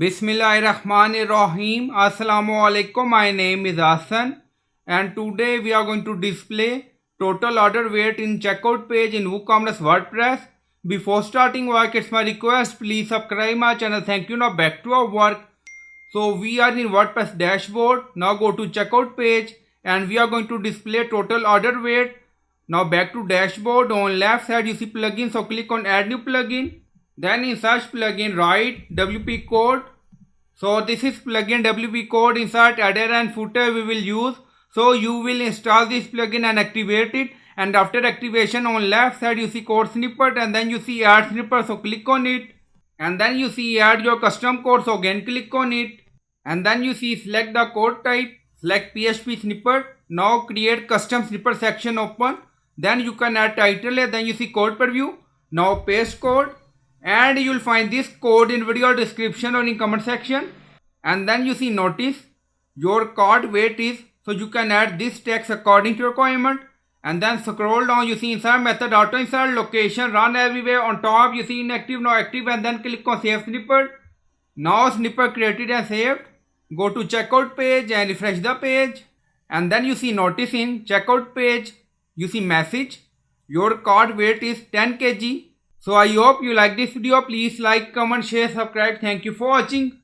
Bismillahirrahmanirrahim. Assalamu alaikum. My name is Hassan and today we are going to display total order weight in checkout page in WooCommerce WordPress. Before starting work, it's my request, please subscribe my channel. Thank you. Now back to our work. So we are in WordPress dashboard. Now go to checkout page and we are going to display total order weight. Now back to dashboard. On left side you see plugin, so click on add new plugin. Then in search plugin write WP code. So this is plugin WP code. Insert header and footer we will use. So you will install this plugin and activate it, and after activation on left side you see code snippet and then you see add snippet, so click on it, and then you see add your custom code, so again click on it, and then you see select the code type, select PHP snippet. Now create custom snippet section open, then you can add title, then you see code preview. Now paste code and you will find this code in video description or in comment section, and then you see notice your card weight is, so you can add this text according to requirement, and then scroll down you see insert method auto insert location run everywhere. On top you see inactive now active, and then click on save snippet. Now snippet created and saved. Go to checkout page and refresh the page, and then you see notice in checkout page you see message your card weight is 10 kg. So I hope you like this video. Please like, comment, share, subscribe. Thank you for watching.